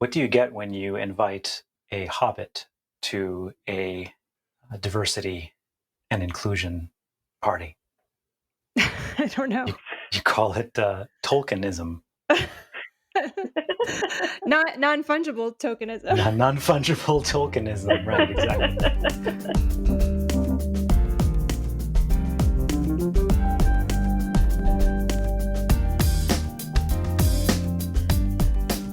What do you get when you invite a hobbit to a diversity and inclusion party? I don't know. You call it tokenism. Non-fungible tokenism. Non-fungible tokenism, right, exactly.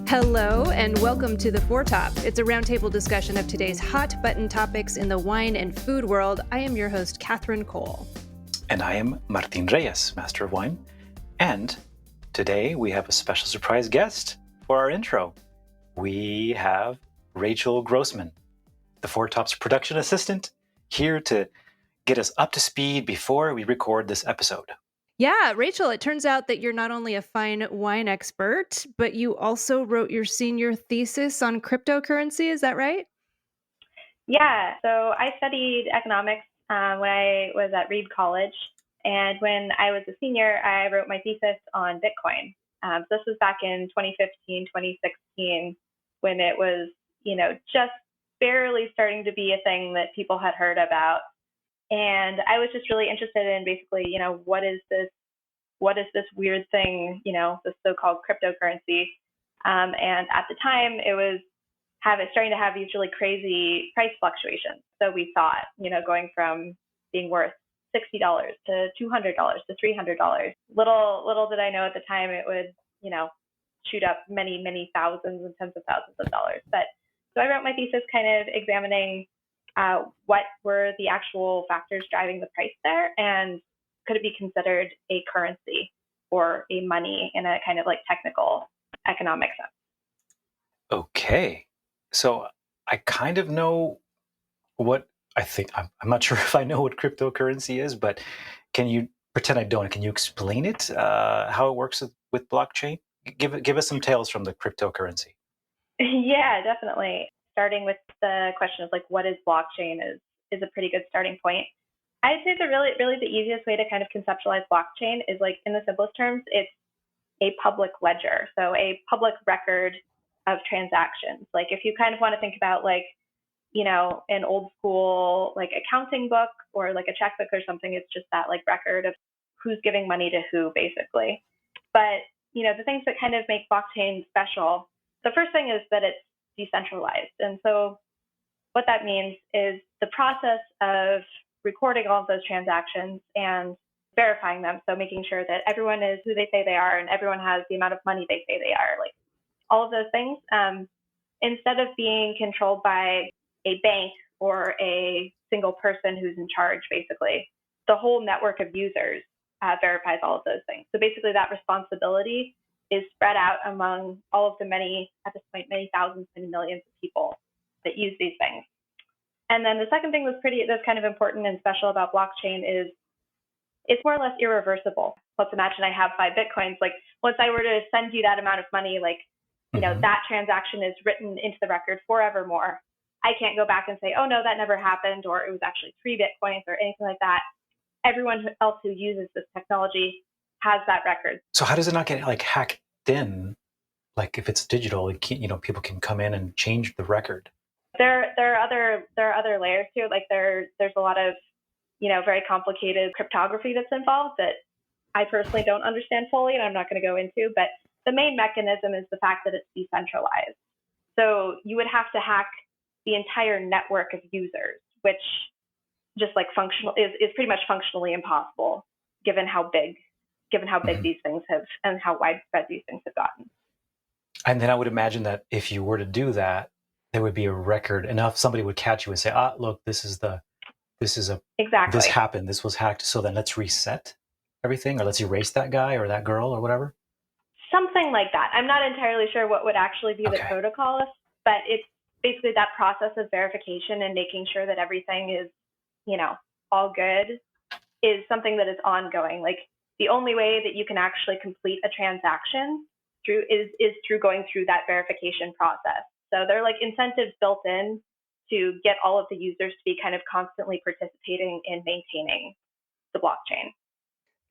Hello and welcome to The Foretop. It's a roundtable discussion of today's hot button topics in the wine and food world. I am your host, Catherine Cole. And I am Martin Reyes, Master of Wine. And today we have a special surprise guest for our intro. We have Rachel Grossman, The Foretop's production assistant, here to get us up to speed before we record this episode. Yeah, Rachel, it turns out that you're not only a fine wine expert, but you also wrote your senior thesis on cryptocurrency. Is that right? Yeah, so I studied economics when I was at Reed College. And when I was a senior, I wrote my thesis on Bitcoin. So this was back in 2015, 2016, when it was, just barely starting to be a thing that people had heard about. And I was just really interested in basically, what is this weird thing, this so-called cryptocurrency. And at the time, it was starting to have these really crazy price fluctuations. So we saw it, going from being worth $60 to $200 to $300. Little did I know at the time it would, shoot up many, many thousands and tens of thousands of dollars. But so I wrote my thesis kind of examining what were the actual factors driving the price there, and could it be considered a currency or a money in a kind of like technical economic sense. Okay. So I kind of know what I think. I'm not sure if I know what cryptocurrency is, but can you pretend I don't? Can you explain it, how it works with blockchain? Give us some tales from the cryptocurrency. Yeah, definitely. Starting with the question of like, what is blockchain is a pretty good starting point. I'd say really the easiest way to kind of conceptualize blockchain is like, in the simplest terms, it's a public ledger. So a public record of transactions. Like if you kind of want to think about like, an old school like accounting book or like a checkbook or something, it's just that like record of who's giving money to who, basically. But, the things that kind of make blockchain special, the first thing is that it's decentralized. And so what that means is the process of recording all of those transactions and verifying them. So making sure that everyone is who they say they are and everyone has the amount of money they say they are, like all of those things, instead of being controlled by a bank or a single person who's in charge, basically, the whole network of users verifies all of those things. So basically that responsibility is spread out among all of the many thousands and millions of people that use these things. And then the second thing that's kind of important and special about blockchain is it's more or less irreversible. Let's imagine I have 5 Bitcoins. Like once I were to send you that amount of money, like, that transaction is written into the record forevermore. I can't go back and say, oh no, that never happened, or it was actually 3 Bitcoins or anything like that. Everyone else who uses this technology has that record. So how does it not get like hacked in? Like if it's digital, people can come in and change the record. There are other layers to it. Like there's a lot of, very complicated cryptography that's involved that I personally don't understand fully, and I'm not going to go into. But the main mechanism is the fact that it's decentralized. So you would have to hack the entire network of users, which just like is pretty much functionally impossible, given how big these things have and how widespread these things have gotten. And then I would imagine that if you were to do that, there would be a record enough. Somebody would catch you and say, look, exactly. This happened. This was hacked. So then let's reset everything, or let's erase that guy or that girl or whatever. Something like that. I'm not entirely sure what would actually be the protocol, but it's basically that process of verification and making sure that everything is, all good is something that is ongoing. Like the only way that you can actually complete a transaction is through going through that verification process. So there are like incentives built in to get all of the users to be kind of constantly participating in maintaining the blockchain.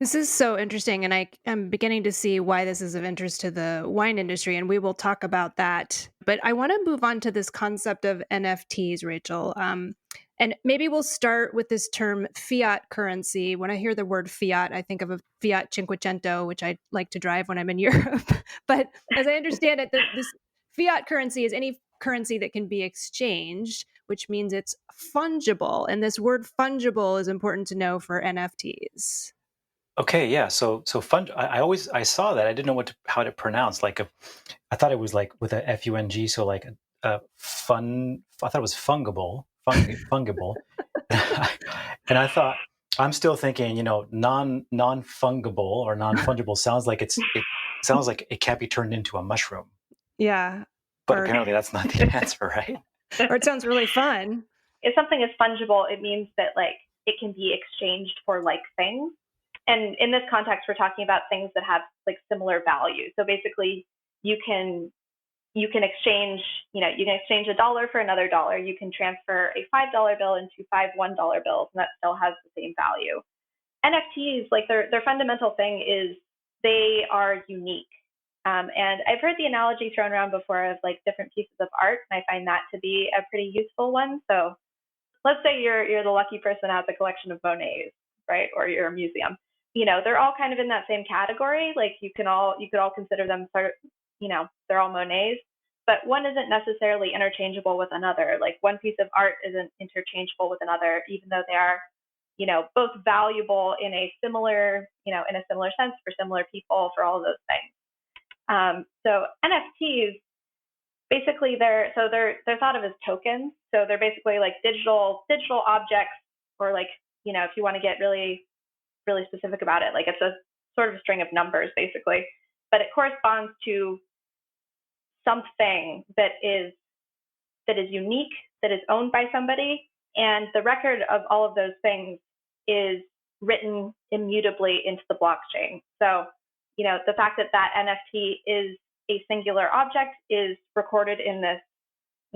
This is so interesting, and I'm beginning to see why this is of interest to the wine industry, and we will talk about that. But I want to move on to this concept of NFTs, Rachel. And maybe we'll start with this term fiat currency. When I hear the word fiat, I think of a Fiat Cinquecento, which I like to drive when I'm in Europe. But as I understand it, this fiat currency is any currency that can be exchanged, which means it's fungible. And this word fungible is important to know for NFTs. Okay, yeah. So fun. I saw that. I didn't know how to pronounce. I thought it was like with a FUNG. So like a fun. I thought it was fungible. And I thought I'm still thinking, non fungible or non fungible sounds like it sounds like it can't be turned into a mushroom. Yeah. But apparently that's not the answer, right? Or it sounds really fun. If something is fungible, it means that like it can be exchanged for like things. And in this context, we're talking about things that have like similar value. So basically, you can exchange, you can exchange $1 for another dollar. You can transfer a $5 bill into 5 $1 bills, and that still has the same value. NFTs, like their fundamental thing is they are unique. And I've heard the analogy thrown around before of like different pieces of art, and I find that to be a pretty useful one. So let's say you're the lucky person that has a collection of Monets, right? Or you're a museum. They're all kind of in that same category. Like you could all consider them sort of, they're all Monets, but one isn't necessarily interchangeable with another. Like one piece of art isn't interchangeable with another, even though they are, both valuable in a similar sense for similar people, for all of those things. So NFTs, basically they're thought of as tokens. So they're basically like digital objects, or like, if you want to get really, really specific about it, like it's a sort of a string of numbers basically, but it corresponds to something that is unique, that is owned by somebody, and the record of all of those things is written immutably into the blockchain. So, the fact that NFT is a singular object is recorded in this,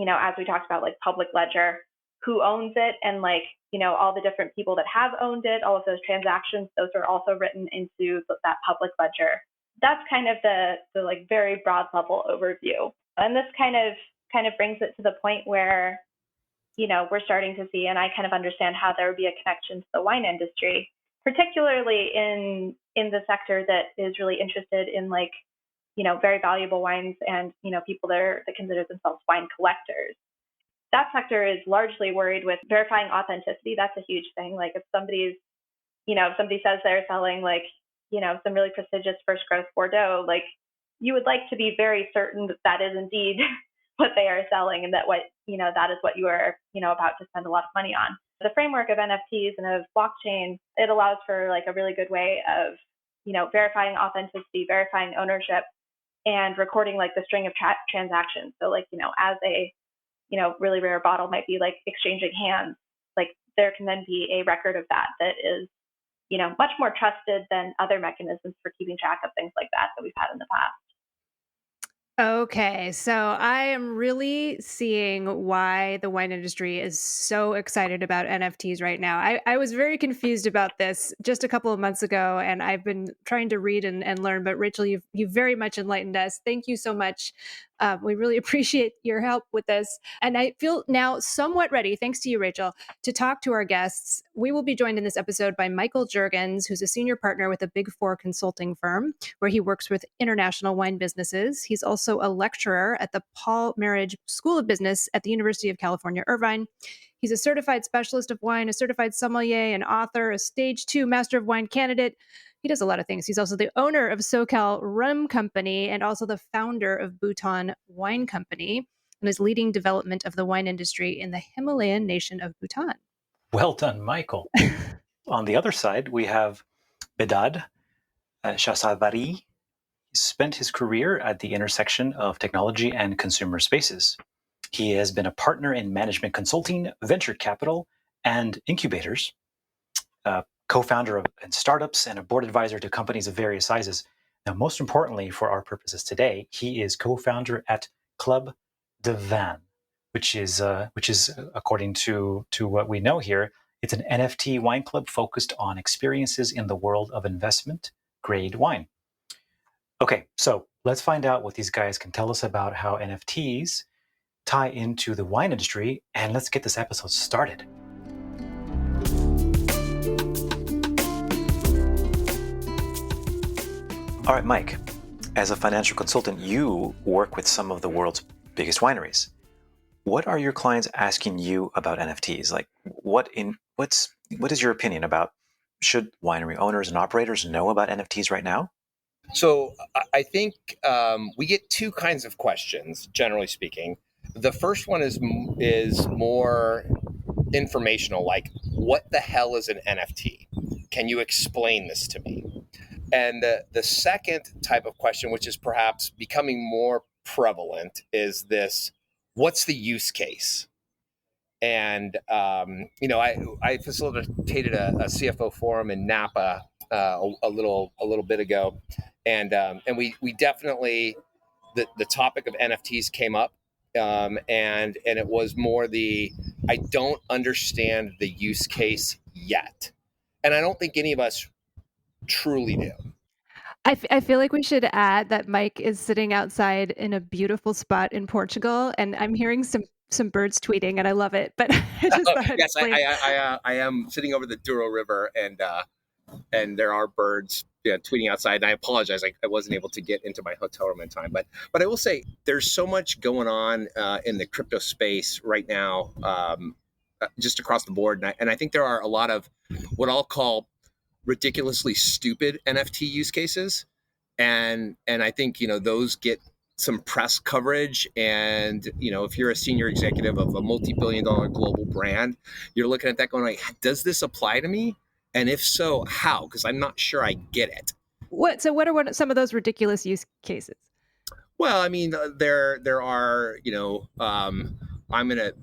as we talked about, like public ledger, who owns it, and like, all the different people that have owned it, all of those transactions, those are also written into that public ledger. That's kind of the like very broad level overview. And this kind of brings it to the point where, we're starting to see, and I kind of understand how there would be a connection to the wine industry, particularly in the sector that is really interested in like, very valuable wines and, people that consider themselves wine collectors. That sector is largely worried with verifying authenticity. That's a huge thing. Like if somebody says they're selling like, some really prestigious first growth Bordeaux, like you would like to be very certain that is indeed what they are selling, and that that is what you are, about to spend a lot of money on. The framework of NFTs and of blockchain, it allows for like a really good way of, verifying authenticity, verifying ownership, and recording like the string of transactions. So like, as a, really rare bottle might be like exchanging hands, like there can then be a record of that is, much more trusted than other mechanisms for keeping track of things like that we've had in the past. Okay, so I am really seeing why the wine industry is so excited about NFTs right now. I was very confused about this just a couple of months ago, and I've been trying to read and learn. But Rachel, you've very much enlightened us. Thank you so much. We really appreciate your help with this. And I feel now somewhat ready, thanks to you, Rachel, to talk to our guests. We will be joined in this episode by Michael Juergens, who's a senior partner with a Big Four consulting firm, where he works with international wine businesses. He's also a lecturer at the Paul Marriage School of Business at the University of California, Irvine. He's a certified specialist of wine, a certified sommelier, an author, a stage 2 Master of Wine candidate. He does a lot of things. He's also the owner of SoCal Rum Company and also the founder of Bhutan Wine Company, and is leading development of the wine industry in the Himalayan nation of Bhutan. Well done, Michael. On the other side, we have Bedad Shahsavari. He spent his career at the intersection of technology and consumer spaces. He has been a partner in management consulting, venture capital, and incubators, co-founder of startups, and a board advisor to companies of various sizes. Now, most importantly for our purposes today, he is co-founder at Club de Vin, which is according to what we know here, it's an NFT wine club focused on experiences in the world of investment grade wine. Okay, so Let's find out what these guys can tell us about how NFTs tie into the wine industry, and let's get this episode started. All right, Mike, as a financial consultant, you work with some of the world's biggest wineries. What are your clients asking you about NFTs? Like, what is your opinion about, should winery owners and operators know about NFTs right now? So I think we get two kinds of questions, generally speaking. The first one is more informational, like, what the hell is an NFT? Can you explain this to me? And the second type of question, which is perhaps becoming more prevalent, is this: what's the use case? And I facilitated a CFO forum in Napa a little bit ago, and we definitely, the topic of NFTs came up, and it was more I don't understand the use case yet, and I don't think any of us truly do. I feel like we should add that Mike is sitting outside in a beautiful spot in Portugal, and I'm hearing some birds tweeting, and I love it. But I just thought I'd Yes, explain. I am sitting over the Douro River, and there are birds tweeting outside. And I apologize, I wasn't able to get into my hotel room in time. But I will say there's so much going on in the crypto space right now, just across the board. And I think there are a lot of what I'll call ridiculously stupid NFT use cases. And I think, those get some press coverage. And, if you're a senior executive of a multi-billion-dollar global brand, you're looking at that going like, does this apply to me? And if so, how? Because I'm not sure I get it. What are some of those ridiculous use cases? Well, I mean, there are, I'm going to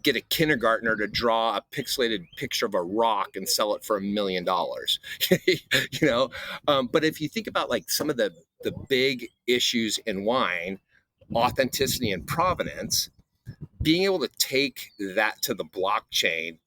get a kindergartner to draw a pixelated picture of a rock and sell it for $1 million. But if you think about like some of the big issues in wine, authenticity and provenance, being able to take that to the blockchain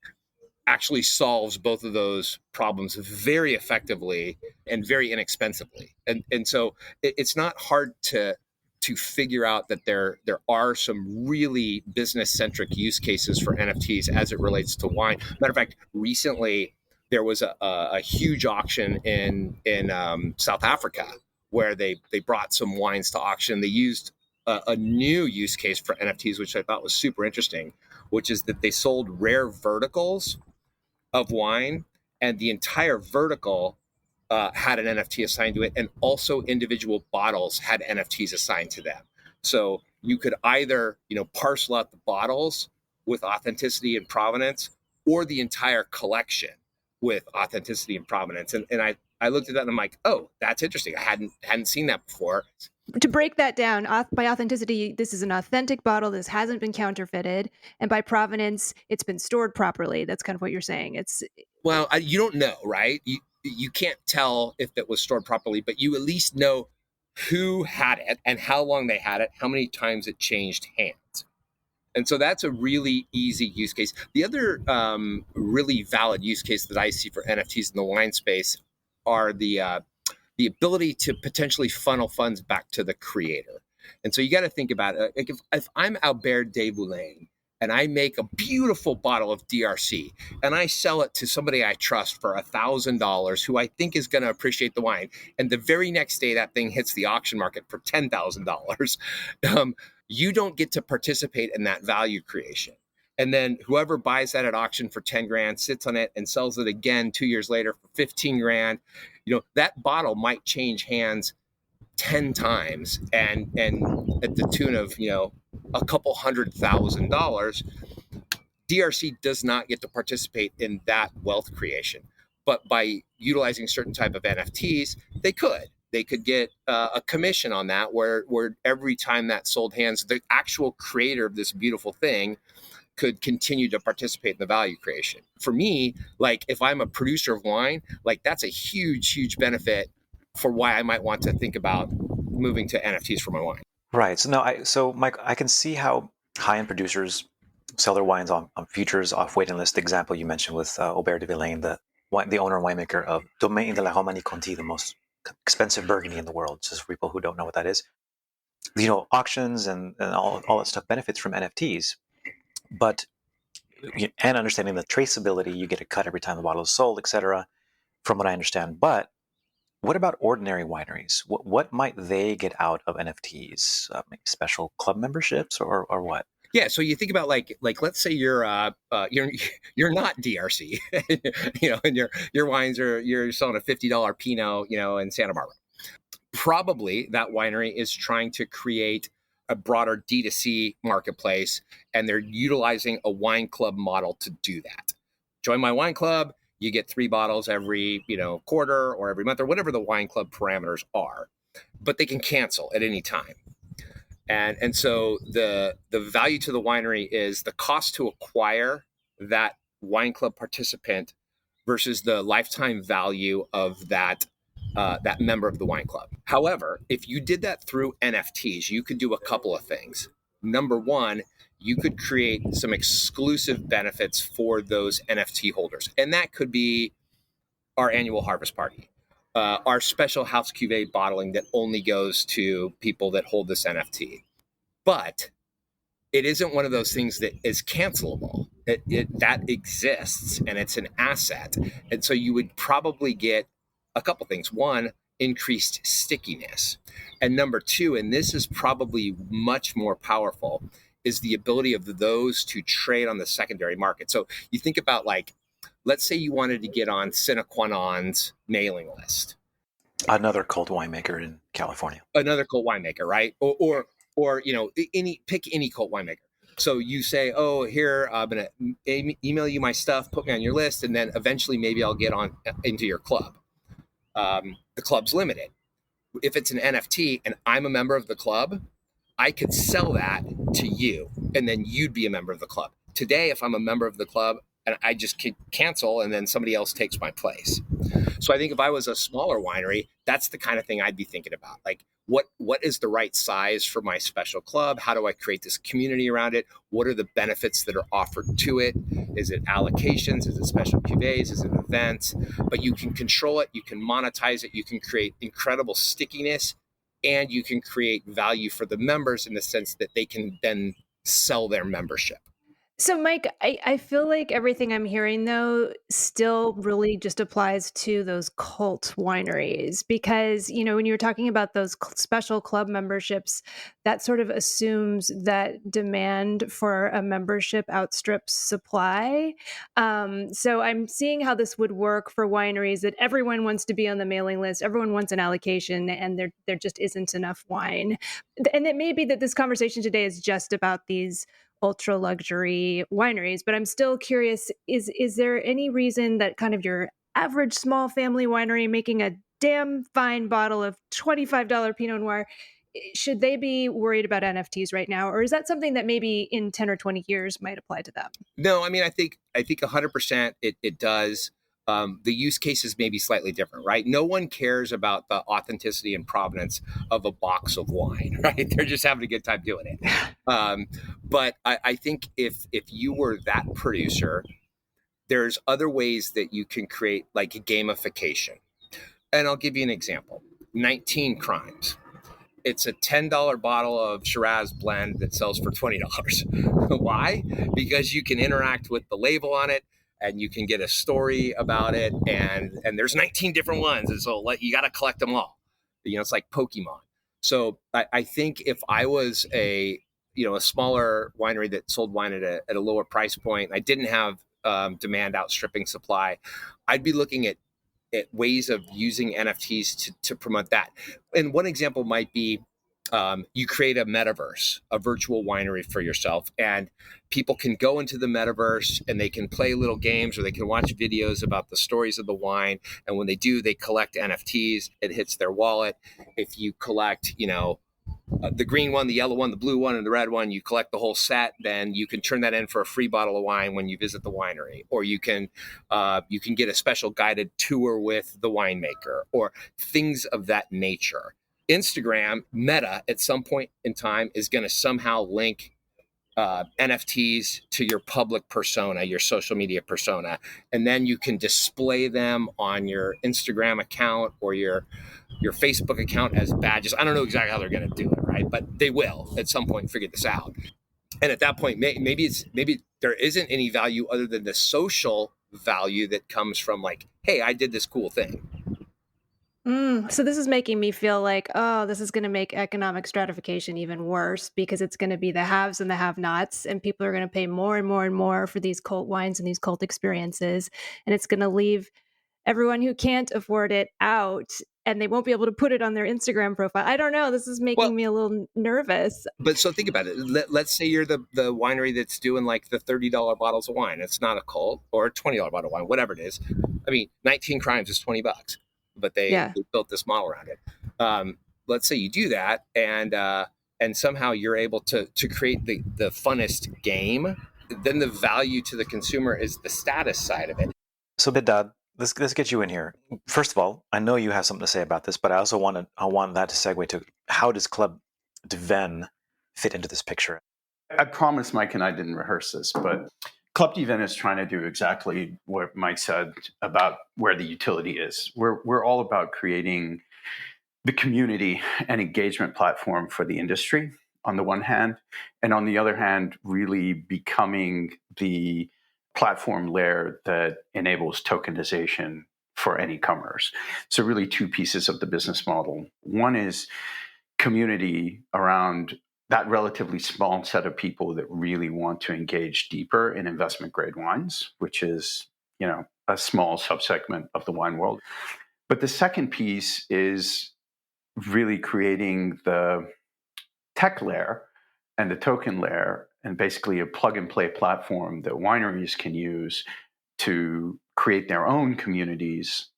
actually solves both of those problems very effectively and very inexpensively. And so it's not hard to figure out that there are some really business-centric use cases for NFTs as it relates to wine. Matter of fact, recently there was a huge auction in South Africa where they brought some wines to auction. They used a new use case for NFTs, which I thought was super interesting, which is that they sold rare verticals of wine, and the entire vertical had an NFT assigned to it, and also individual bottles had NFTs assigned to them. So you could either, parcel out the bottles with authenticity and provenance, or the entire collection with authenticity and provenance. And I looked at that and I'm like, oh, that's interesting. I hadn't seen that before. To break that down, by authenticity, this is an authentic bottle. This hasn't been counterfeited. And by provenance, it's been stored properly. That's kind of what you're saying. Well, you don't know, right? You can't tell if it was stored properly, but you at least know who had it and how long they had it, how many times it changed hands. And so that's a really easy use case. The other really valid use case that I see for NFTs in the wine space are the ability to potentially funnel funds back to the creator. And so you got to think about it. Like if I'm Albert de Boulogne and I make a beautiful bottle of DRC and I sell it to somebody I trust for $1,000 who I think is going to appreciate the wine, and the very next day that thing hits the auction market for $10,000, you don't get to participate in that value creation. And then whoever buys that at auction for 10 grand sits on it and sells it again 2 years later for 15 grand. That bottle might change hands 10 times and at the tune of, a couple $100,000. DRC does not get to participate in that wealth creation. But by utilizing certain type of NFTs, they could get a commission on that where every time that sold hands, the actual creator of this beautiful thing could continue to participate in the value creation. For me, like if I'm a producer of wine, like that's a huge, huge benefit for why I might want to think about moving to NFTs for my wine. Right. So Mike, I can see how high-end producers sell their wines on futures off waiting list. The example you mentioned with Aubert de Villaine, the owner and winemaker of Domaine de la Romanée Conti, the most expensive Burgundy in the world, just for people who don't know what that is. Auctions and all that stuff benefits from NFTs, but and understanding the traceability, you get a cut every time the bottle is sold, etc. From what I understand, but what about ordinary wineries? What might they get out of NFTs? Maybe special club memberships or what? Yeah, so you think about like let's say you're you're not DRC, and your wines you're selling a $50 Pinot, in Santa Barbara. Probably that winery is trying to create a broader D2C marketplace, and they're utilizing a wine club model to do that. Join my wine club, you get 3 bottles every quarter or every month or whatever the wine club parameters are, but they can cancel at any time. And so the value to the winery is the cost to acquire that wine club participant versus the lifetime value of that member of the wine club. However, if you did that through NFTs, you could do a couple of things. Number one, you could create some exclusive benefits for those NFT holders, and that could be our annual harvest party, our special house cuvee bottling that only goes to people that hold this NFT. But it isn't one of those things that is cancelable. That exists, and it's an asset. And so you would probably get a couple things. One, increased stickiness. And number two, and this is probably much more powerful, is the ability of those to trade on the secondary market. So you think about, like, let's say you wanted to get on Sine Qua Non's mailing list. Another cult winemaker in California. Another cult winemaker, right? Or pick any cult winemaker. So you say, oh, here, I'm going to email you my stuff, put me on your list, and then eventually maybe I'll get on into your club. The club's limited. If it's an NFT and I'm a member of the club, I could sell that to you, and then you'd be a member of the club. Today, if I'm a member of the club, and I just cancel, and then somebody else takes my place. So I think if I was a smaller winery, that's the kind of thing I'd be thinking about. Like, what is the right size for my special club? How do I create this community around it? What are the benefits that are offered to it? Is it allocations? Is it special cuvées? Is it events? But you can control it. You can monetize it. You can create incredible stickiness, and you can create value for the members in the sense that they can then sell their membership. So, Mike, I feel like everything I'm hearing, though, still really just applies to those cult wineries because, when you're talking about those special club memberships, that sort of assumes that demand for a membership outstrips supply. So I'm seeing how this would work for wineries that everyone wants to be on the mailing list, everyone wants an allocation, and there just isn't enough wine. And it may be that this conversation today is just about these ultra luxury wineries, but I'm still curious, is there any reason that kind of your average small family winery making a damn fine bottle of $25 Pinot Noir, should they be worried about NFTs right now? Or is that something that maybe in 10 or 20 years might apply to them? No, I mean, I think 100% it does. The use cases may be slightly different, right? No one cares about the authenticity and provenance of a box of wine, right? They're just having a good time doing it. But I think if you were that producer, there's other ways that you can create like a gamification. And I'll give you an example. 19 Crimes. It's a $10 bottle of Shiraz blend that sells for $20. Why? Because you can interact with the label on it, and you can get a story about it, and there's 19 different ones, and so you got to collect them all. It's like Pokemon. So I think if I was a smaller winery that sold wine at a lower price point, I didn't have demand outstripping supply, I'd be looking at ways of using NFTs to promote that. And one example might be you create a metaverse, a virtual winery for yourself, and people can go into the metaverse and they can play little games or they can watch videos about the stories of the wine. And when they do, they collect NFTs. It hits their wallet. If you collect, the green one, the yellow one, the blue one, and the red one, you collect the whole set, then you can turn that in for a free bottle of wine when you visit the winery. Or you can get a special guided tour with the winemaker or things of that nature. Instagram, Meta, at some point in time is going to somehow link NFTs to your public persona, your social media persona, and then you can display them on your Instagram account or your Facebook account as badges. I don't know exactly how they're going to do it, right? But they will at some point figure this out. And at that point, maybe there isn't any value other than the social value that comes from like, hey, I did this cool thing. So this is making me feel like, oh, this is going to make economic stratification even worse because it's going to be the haves and the have-nots, and people are going to pay more and more and more for these cult wines and these cult experiences, and it's going to leave everyone who can't afford it out, and they won't be able to put it on their Instagram profile. I don't know. This is making me a little nervous. But so think about it. Let's say you're the winery that's doing like the $30 bottles of wine. It's not a cult, or a $20 bottle of wine, whatever it is. I mean, 19 Crimes is $20, but they built this model around it. Let's say you do that, and somehow you're able to create the funnest game. Then the value to the consumer is the status side of it. So, Bidad, let's get you in here. First of all, I know you have something to say about this, but I want that to segue to how does Club de Vin fit into this picture? I promise Mike and I didn't rehearse this, but Club de Vin is trying to do exactly what Mike said about where the utility is. We're all about creating the community and engagement platform for the industry on the one hand, and on the other hand, really becoming the platform layer that enables tokenization for any commerce. So really two pieces of the business model. One is community around that relatively small set of people that really want to engage deeper in investment grade wines, which is, a small subsegment of the wine world. But the second piece is really creating the tech layer and the token layer, and basically a plug and play platform that wineries can use to create their own communities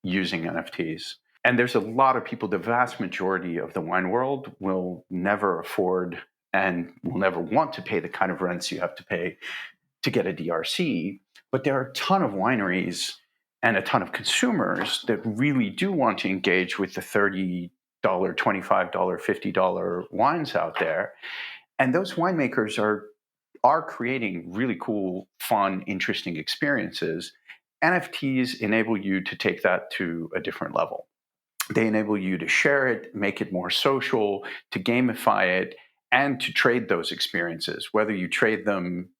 using NFTs. And there's a lot of people, the vast majority of the wine world will never afford and will never want to pay the kind of rents you have to pay to get a DRC. But there are a ton of wineries and a ton of consumers that really do want to engage with the $30, $25, $50 wines out there. And those winemakers are creating really cool, fun, interesting experiences. NFTs enable you to take that to a different level. They enable you to share it, make it more social, to gamify it, and to trade those experiences, whether you trade them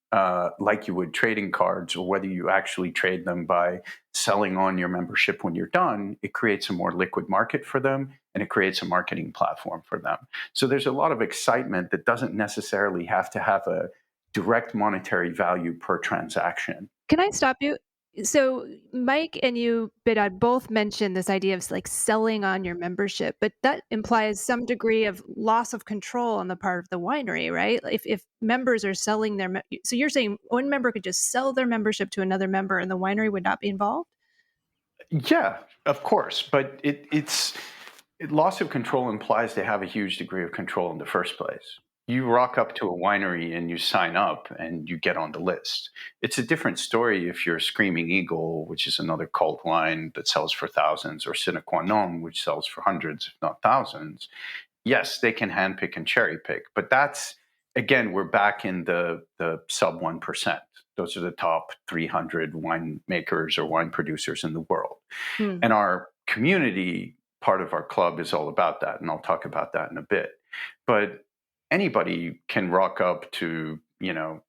like you would trading cards, or whether you actually trade them by selling on your membership when you're done. It creates a more liquid market for them, and it creates a marketing platform for them. So there's a lot of excitement that doesn't necessarily have to have a direct monetary value per transaction. Can I stop you? So Mike and you, Bidad, both mentioned this idea of like selling on your membership, but that implies some degree of loss of control on the part of the winery, right? If members are selling so you're saying one member could just sell their membership to another member and the winery would not be involved? Yeah, of course, but loss of control implies they have a huge degree of control in the first place. You rock up to a winery and you sign up and you get on the list. It's a different story if you're Screaming Eagle, which is another cult wine that sells for thousands, or Sine Qua Non, which sells for hundreds, if not thousands. Yes, they can handpick and cherry pick, but that's, again, we're back in the sub 1%. Those are the top 300 winemakers or wine producers in the world. And our community, part of our club, is all about that. And I'll talk about that in a bit. But anybody can rock up to,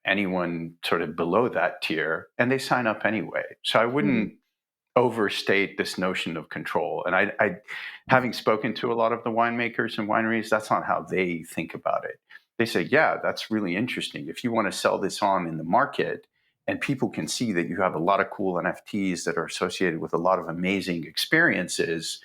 anyone sort of below that tier, and they sign up anyway. So I wouldn't overstate this notion of control. And I, having spoken to a lot of the winemakers and wineries, that's not how they think about it. They say, yeah, that's really interesting. If you want to sell this on in the market, and people can see that you have a lot of cool NFTs that are associated with a lot of amazing experiences,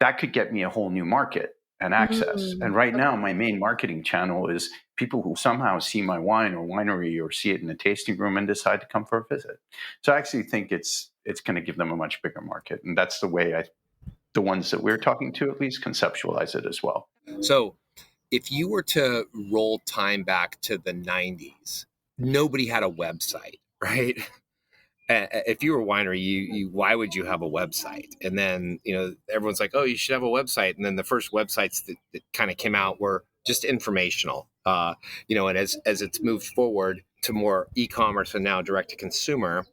that could get me a whole new market and access. And right now, my main marketing channel is people who somehow see my wine or winery or see it in a tasting room and decide to come for a visit. So I actually think it's going to give them a much bigger market. And that's the way the ones that we're talking to at least conceptualize it as well. So if you were to roll time back to the 90s, nobody had a website, right? If you were a winery, you why would you have a website? And then, everyone's like, oh, you should have a website. And then the first websites that kind of came out were just informational. And as it's moved forward to more e-commerce and now direct to consumer,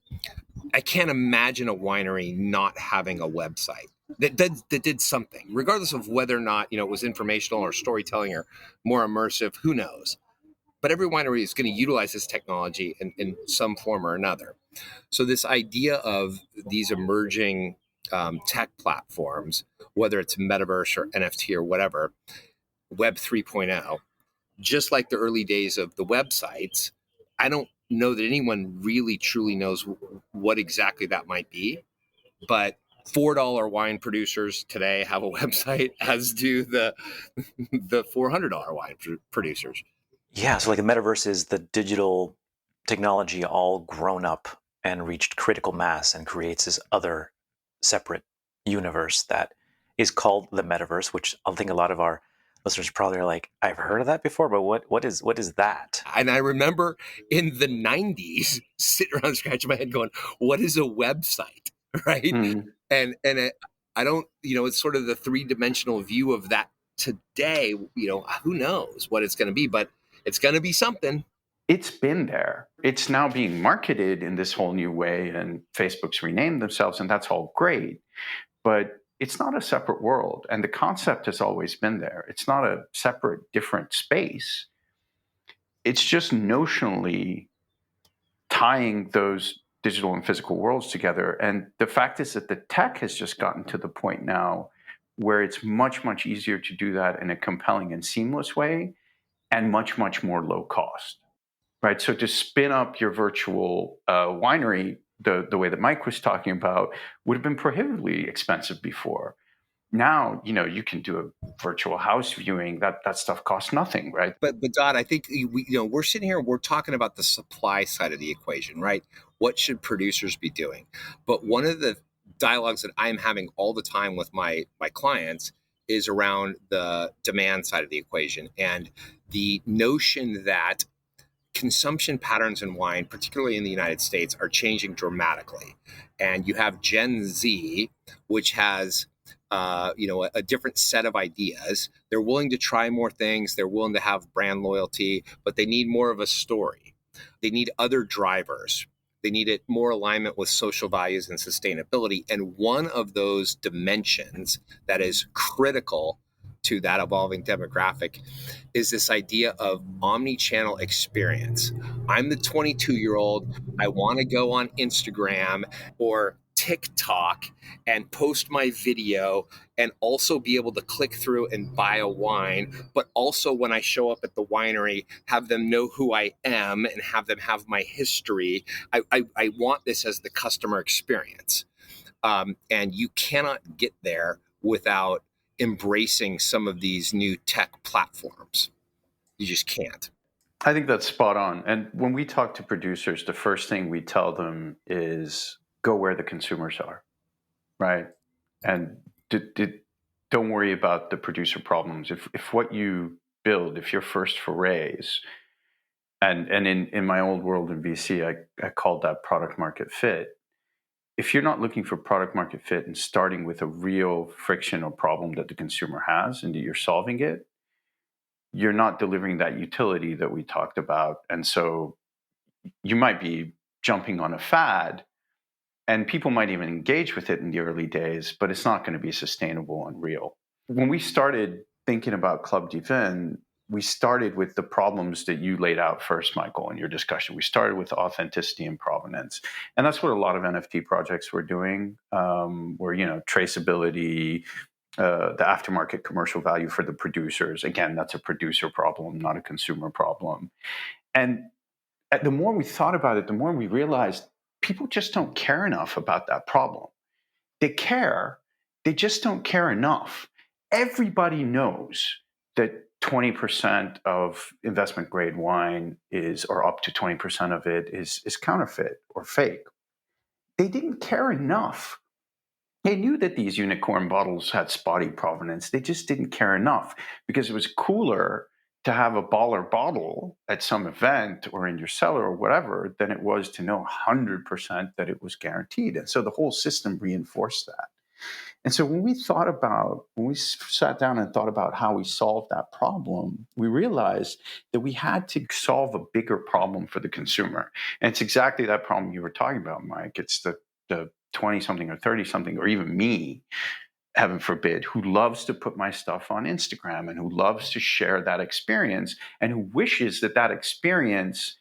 I can't imagine a winery not having a website that did something, regardless of whether or not it was informational or storytelling or more immersive. Who knows? But every winery is going to utilize this technology in some form or another. So this idea of these emerging tech platforms, whether it's Metaverse or NFT or whatever, Web 3.0, just like the early days of the websites, I don't know that anyone really truly knows what exactly that might be. But $4 wine producers today have a website, as do the $400 wine producers. Yeah, so like the metaverse is the digital technology all grown up and reached critical mass and creates this other separate universe that is called the metaverse, which I think a lot of our listeners probably are like, I've heard of that before, but what is that? And I remember in the 90s sitting around scratching my head going, what is a website? Right. Mm. I don't, it's sort of the 3-dimensional view of that today. Who knows what it's going to be, but it's going to be something. It's been there. It's now being marketed in this whole new way, and Facebook's renamed themselves, and that's all great. But it's not a separate world, and the concept has always been there. It's not a separate, different space. It's just notionally tying those digital and physical worlds together. And the fact is that the tech has just gotten to the point now where it's much, much easier to do that in a compelling and seamless way, and much, much more low cost. Right. So to spin up your virtual winery, the way that Mike was talking about, would have been prohibitively expensive before. Now, you can do a virtual house viewing. That stuff costs nothing, right? But Dodd, I think we're sitting here, we're talking about the supply side of the equation, right? What should producers be doing? But one of the dialogues that I'm having all the time with my clients is around the demand side of the equation, and the notion that consumption patterns in wine, particularly in the United States, are changing dramatically. And you have Gen Z, which has a different set of ideas. They're willing to try more things. They're willing to have brand loyalty, but they need more of a story. They need other drivers. They need it more alignment with social values and sustainability. And one of those dimensions that is critical to that evolving demographic is this idea of omni-channel experience. I'm the 22-year-old. I want to go on Instagram or TikTok and post my video and also be able to click through and buy a wine, but also when I show up at the winery, have them know who I am and have them have my history. I want this as the customer experience. And you cannot get there without embracing some of these new tech platforms. You just can't. I think that's spot on. And when we talk to producers, the first thing we tell them is go where the consumers are, right? And don't worry about the producer problems. If what you build, if your first forays, and in my old world in VC, I called that product market fit. If you're not looking for product market fit and starting with a real friction or problem that the consumer has and that you're solving it, you're not delivering that utility that we talked about. And so you might be jumping on a fad, and people might even engage with it in the early days, but it's not going to be sustainable and real. When we started thinking about Club Divin, we started with the problems that you laid out first, Michael, in your discussion. We started with authenticity and provenance. And that's what a lot of NFT projects were doing, where, traceability, the aftermarket commercial value for the producers. Again, that's a producer problem, not a consumer problem. And the more we thought about it, the more we realized people just don't care enough about that problem. They care, they just don't care enough. Everybody knows that 20% of investment grade wine or up to 20% of it is counterfeit or fake. They didn't care enough. They knew that these unicorn bottles had spotty provenance. They just didn't care enough because it was cooler to have a baller bottle at some event or in your cellar or whatever than it was to know 100% that it was guaranteed. And so the whole system reinforced that. And so when we sat down and thought about how we solved that problem, we realized that we had to solve a bigger problem for the consumer. And it's exactly that problem you were talking about, Mike. It's the 20-something or 30-something, or even me, heaven forbid, who loves to put my stuff on Instagram and who loves to share that experience and who wishes that experience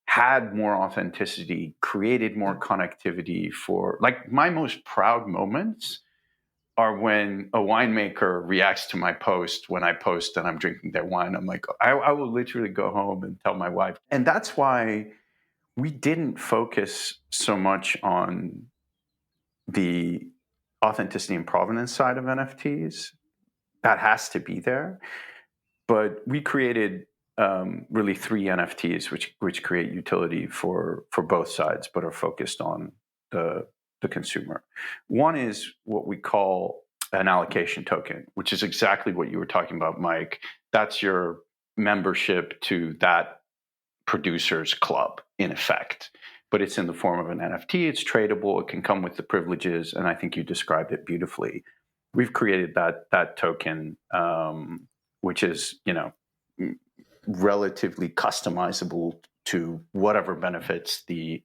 had more authenticity, created more connectivity. For like, my most proud moments are when a winemaker reacts to my post when I post that I'm drinking their wine. I'm like, I will literally go home and tell my wife. And that's why we didn't focus so much on the authenticity and provenance side of NFTs. That has to be there. But we created really 3 NFTs, which create utility for both sides, but are focused on the consumer. One is what we call an allocation token, which is exactly what you were talking about, Mike. That's your membership to that producer's club, in effect. But it's in the form of an NFT. It's tradable. It can come with the privileges, and I think you described it beautifully. We've created that token, which is, relatively customizable to whatever benefits the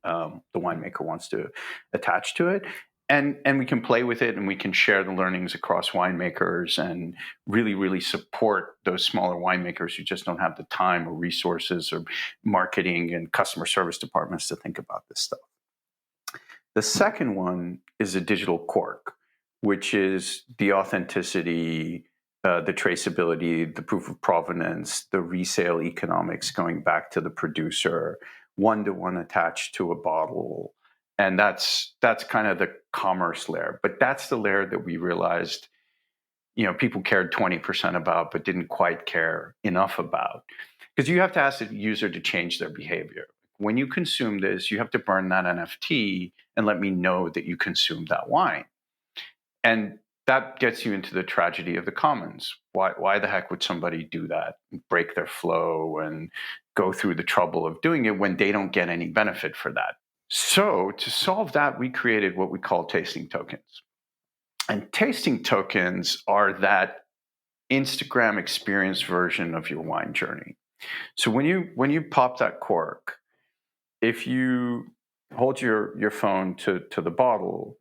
winemaker wants to attach to it. And we can play with it, and we can share the learnings across winemakers and really, really support those smaller winemakers who just don't have the time or resources or marketing and customer service departments to think about this stuff. The second one is a digital cork, which is the authenticity, the traceability, the proof of provenance, the resale economics going back to the producer, one-to-one attached to a bottle. And that's kind of the commerce layer. But that's the layer that we realized, people cared 20% about, but didn't quite care enough about. Because you have to ask the user to change their behavior. When you consume this, you have to burn that NFT and let me know that you consumed that wine. And that gets you into the tragedy of the commons. Why the heck would somebody do that, break their flow and go through the trouble of doing it when they don't get any benefit for that? So to solve that, we created what we call tasting tokens. And tasting tokens are that Instagram experience version of your wine journey. So when you pop that cork, if you hold your phone to the bottle,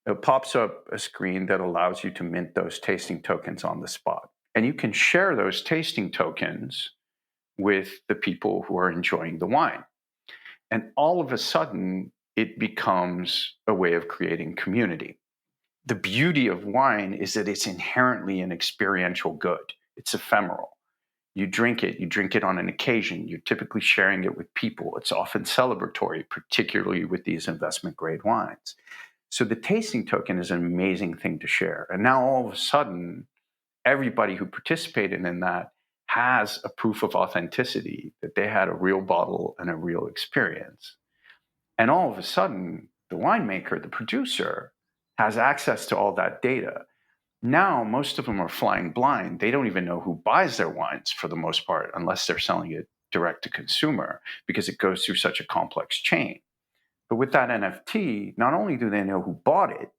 it pops up a screen that allows you to mint those tasting tokens on the spot. And you can share those tasting tokens with the people who are enjoying the wine. And all of a sudden, it becomes a way of creating community. The beauty of wine is that it's inherently an experiential good. It's ephemeral. You drink it on an occasion. You're typically sharing it with people. It's often celebratory, particularly with these investment grade wines. So the tasting token is an amazing thing to share. And now all of a sudden, everybody who participated in that has a proof of authenticity that they had a real bottle and a real experience. And all of a sudden, the winemaker, the producer, has access to all that data. Now, most of them are flying blind. They don't even know who buys their wines for the most part, unless they're selling it direct to consumer, because it goes through such a complex chain. But with that NFT, not only do they know who bought it,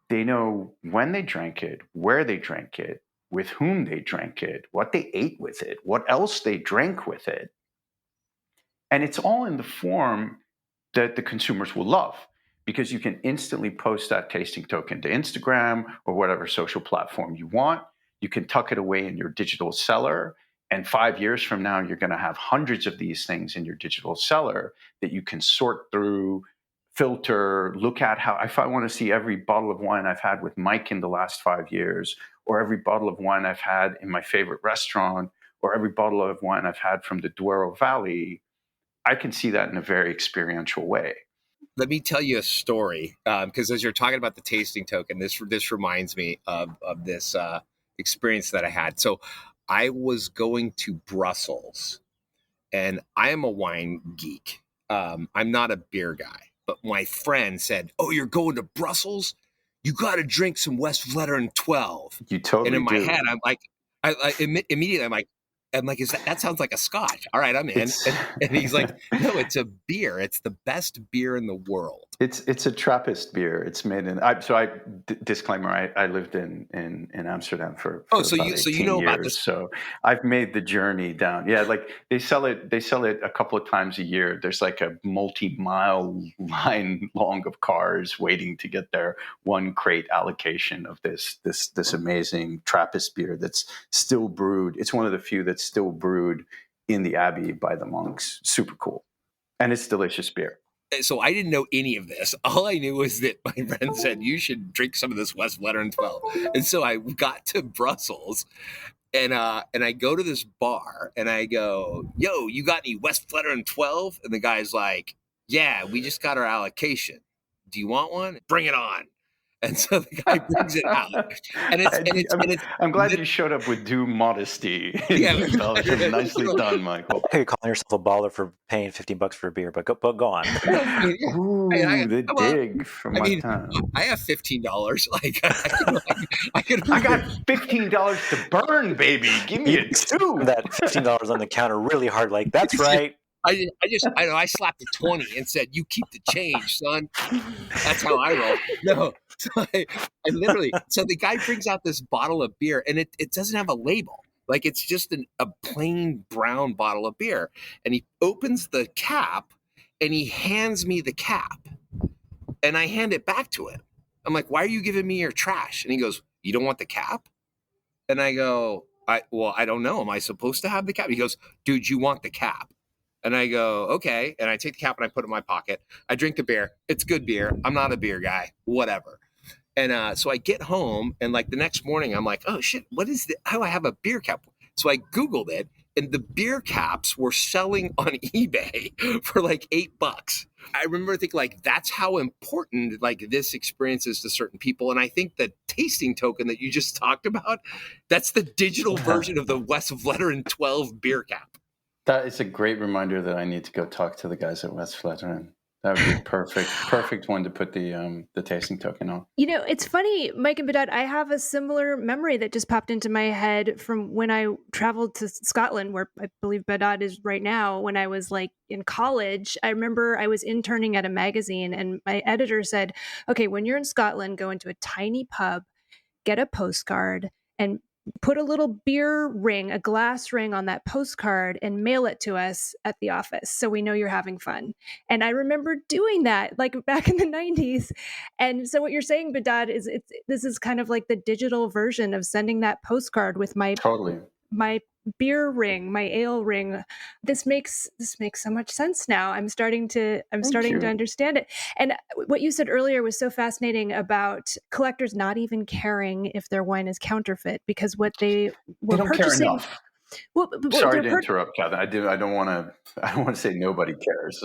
they know when they drank it, where they drank it, with whom they drank it, what they ate with it, what else they drank with it. And it's all in the form that the consumers will love, because you can instantly post that tasting token to Instagram or whatever social platform you want. You can tuck it away in your digital cellar. And 5 years from now, you're going to have hundreds of these things in your digital cellar that you can sort through, filter, look at how, if I want to see every bottle of wine I've had with Mike in the last 5 years, or every bottle of wine I've had in my favorite restaurant, or every bottle of wine I've had from the Douro Valley, I can see that in a very experiential way. Let me tell you a story, because as you're talking about the tasting token, this reminds me of this experience that I had. So I was going to Brussels, and I am a wine geek. I'm not a beer guy, but my friend said, "Oh, you're going to Brussels? You got to drink some Westvleteren 12." You totally And in my do. head, I'm like, immediately, I'm like, that sounds like a scotch. All right, I'm in. And he's like, no, it's a beer. It's the best beer in the world. It's a Trappist beer. It's made in. Disclaimer. I lived in Amsterdam for so about you 18 know about years. this. So I've made the journey down. Yeah, like they sell it a couple of times a year. There's like a multi-mile line long of cars waiting to get their one crate allocation of this amazing Trappist beer that's still brewed. It's one of the few that's still brewed in the abbey by the monks. Super cool, and it's delicious beer. So I didn't know any of this. All I knew was that my friend said, you should drink some of this West Vleteren 12. And so I got to Brussels and I go to this bar and I go, yo, you got any West Vleteren 12? And the guy's like, yeah, we just got our allocation. Do you want one? Bring it on. And so the guy brings it out, I'm glad you showed up with due modesty. Yeah, nicely done, Michael. You're calling yourself a baller for paying $15 for a beer, but go on. Ooh, the dig from my time. I have $15. Like I got $15 to burn, baby. Give me a two. That $15 on the counter really hard. Like that's right. I slapped a 20 and said, you keep the change, son. That's how I roll. No. So I literally, so the guy brings out this bottle of beer and it doesn't have a label. Like it's just a plain brown bottle of beer. And he opens the cap and he hands me the cap and I hand it back to him. I'm like, why are you giving me your trash? And he goes, you don't want the cap? And I go, I don't know. Am I supposed to have the cap? He goes, dude, you want the cap. And I go, okay. And I take the cap and I put it in my pocket. I drink the beer. It's good beer. I'm not a beer guy, whatever. And so I get home and like the next morning, I'm like, oh shit, what is this? How do I have a beer cap? So I Googled it and the beer caps were selling on eBay for like $8. I remember thinking like, that's how important like this experience is to certain people. And I think the tasting token that you just talked about, that's the digital version of the West Vleteren 12 beer cap. That is a great reminder that I need to go talk to the guys at West Vleteren. That would be perfect one to put the tasting token on. You know, it's funny, Mike and Bedad, I have a similar memory that just popped into my head from when I traveled to Scotland, where I believe Bedad is right now. When I was like in college, I remember I was interning at a magazine and my editor said, okay, when you're in Scotland, go into a tiny pub, get a postcard and put a little beer ring, a glass ring on that postcard and mail it to us at the office so we know you're having fun. And I remember doing that like back in the 90s. And so what you're saying, Bedad, is this is kind of like the digital version of sending that postcard with my beer ring, my ale ring. This makes so much sense now. I'm starting to understand it. And what you said earlier was so fascinating about collectors not even caring if their wine is counterfeit because what they were purchasing. Care enough. Well, sorry to interrupt, Catherine. I don't want to say nobody cares.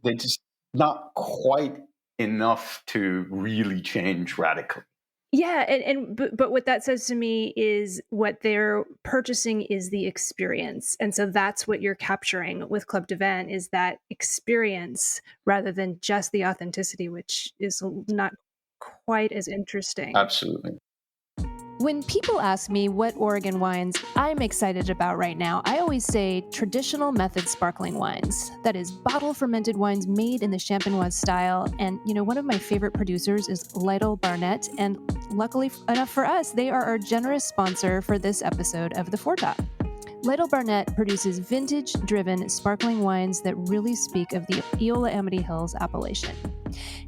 They just not quite enough to really change radically. Yeah, but what that says to me is what they're purchasing is the experience. And so that's what you're capturing with Club de Vin is that experience rather than just the authenticity, which is not quite as interesting. Absolutely. When people ask me what Oregon wines I'm excited about right now, I always say traditional method sparkling wines. That is bottle fermented wines made in the Champenoise style. And, you know, one of my favorite producers is Lytle Barnett. And luckily enough for us, they are our generous sponsor for this episode of The Foretop. Lytle Barnett produces vintage-driven sparkling wines that really speak of the Eola Amity Hills appellation.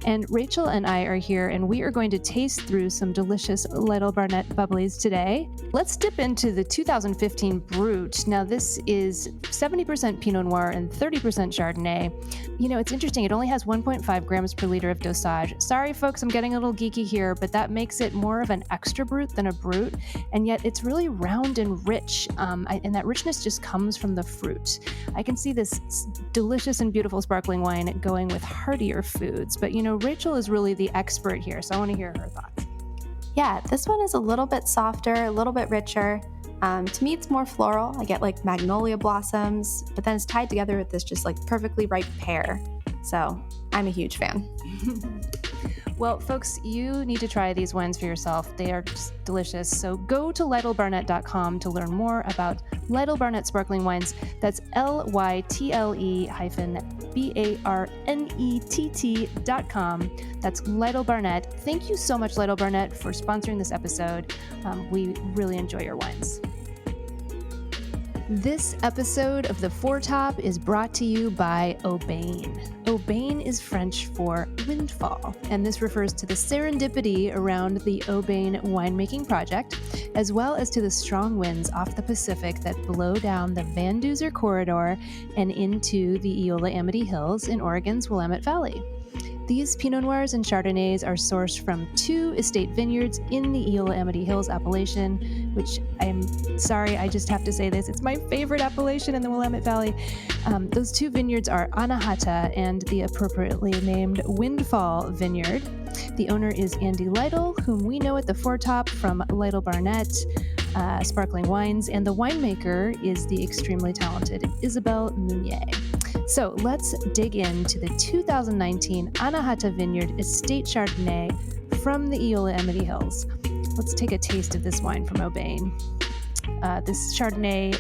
And Rachel and I are here, and we are going to taste through some delicious Lytle Barnett bubblies today. Let's dip into the 2015 Brut. Now, this is 70% Pinot Noir and 30% Chardonnay. You know, it's interesting. It only has 1.5 grams per liter of dosage. Sorry, folks, I'm getting a little geeky here, but that makes it more of an extra Brut than a Brut, and yet it's really round and rich, and that richness just comes from the fruit. I can see this delicious and beautiful sparkling wine going with heartier foods, but you know, Rachel is really the expert here, so I want to hear her thoughts. Yeah, this one is a little bit softer, a little bit richer. To me, it's more floral. I get like magnolia blossoms, but then it's tied together with this just like perfectly ripe pear. So I'm a huge fan. Well, folks, you need to try these wines for yourself. They are just delicious. So go to lytlebarnett.com to learn more about Lytle Barnett sparkling wines. That's lytle-barnett.com. That's Lytle Barnett. Thank you so much, Lytle Barnett, for sponsoring this episode. We really enjoy your wines. This episode of The Foretop is brought to you by Aubaine. Aubaine is French for windfall, and this refers to the serendipity around the Aubaine winemaking project, as well as to the strong winds off the Pacific that blow down the Van Duzer corridor and into the Eola Amity Hills in Oregon's Willamette Valley. These Pinot Noirs and Chardonnays are sourced from 2 estate vineyards in the Eola Amity Hills appellation, which I'm sorry, I just have to say this. It's my favorite appellation in the Willamette Valley. Those 2 vineyards are Anahata and the appropriately named Windfall Vineyard. The owner is Andy Lytle, whom we know at the Foretop from Lytle Barnett Sparkling Wines, and the winemaker is the extremely talented Isabelle Meunier. So let's dig into the 2019 Anahata Vineyard Estate Chardonnay from the Eola Amity Hills. Let's take a taste of this wine from Aubaine. This Chardonnay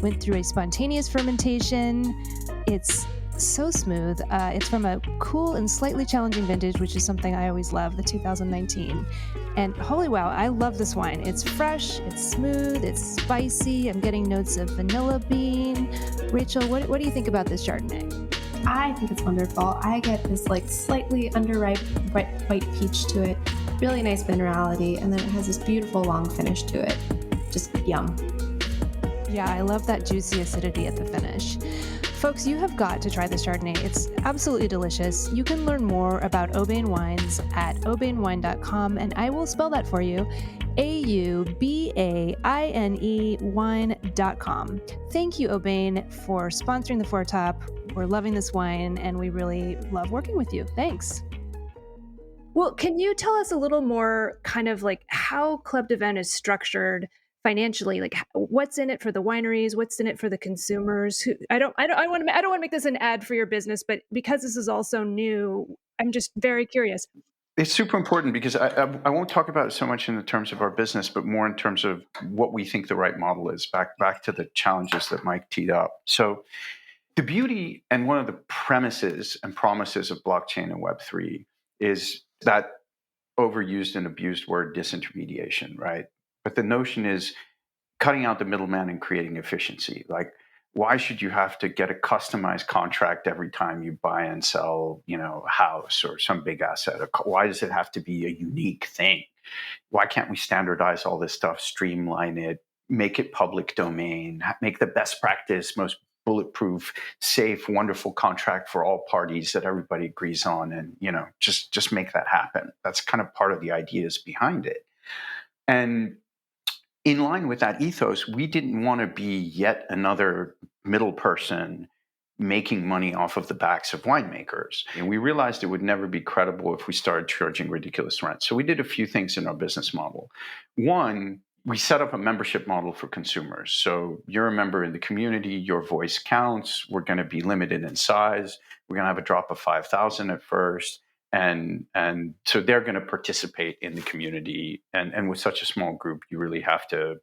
went through a spontaneous fermentation. It's so smooth. It's from a cool and slightly challenging vintage, which is something I always love, the 2019. And holy wow, I love this wine. It's fresh, it's smooth, it's spicy. I'm getting notes of vanilla bean. Rachel, what do you think about this Chardonnay? I think it's wonderful. I get this like slightly underripe white peach to it, really nice minerality, and then it has this beautiful long finish to it. Just yum. Yeah, I love that juicy acidity at the finish. Folks, you have got to try this Chardonnay. It's absolutely delicious. You can learn more about Aubaine wines at aubainewine.com, and I will spell that for you, AUBAINE wine.com. Thank you, Aubaine, for sponsoring the Foretop. We're loving this wine, and we really love working with you. Thanks. Well, can you tell us a little more kind of like how Club de Vin is structured financially? Like what's in it for the wineries? What's in it for the consumers? I don't want to make this an ad for your business, but because this is also new, I'm just very curious. It's super important because I won't talk about it so much in the terms of our business, but more in terms of what we think the right model is, back to the challenges that Mike teed up. So the beauty and one of the premises and promises of blockchain and Web3 is that overused and abused word disintermediation, right? But the notion is cutting out the middleman and creating efficiency. Like, why should you have to get a customized contract every time you buy and sell, a house or some big asset? Why does it have to be a unique thing? Why can't we standardize all this stuff, streamline it, make it public domain, make the best practice, most bulletproof, safe, wonderful contract for all parties that everybody agrees on, and just make that happen? That's kind of part of the ideas behind it. And in line with that ethos, we didn't want to be yet another middle person making money off of the backs of winemakers. And we realized it would never be credible if we started charging ridiculous rent. So we did a few things in our business model. One, we set up a membership model for consumers. So you're a member in the community, your voice counts. We're going to be limited in size. We're going to have a drop of 5,000 at first. And so they're going to participate in the community. And with such a small group, you really have to,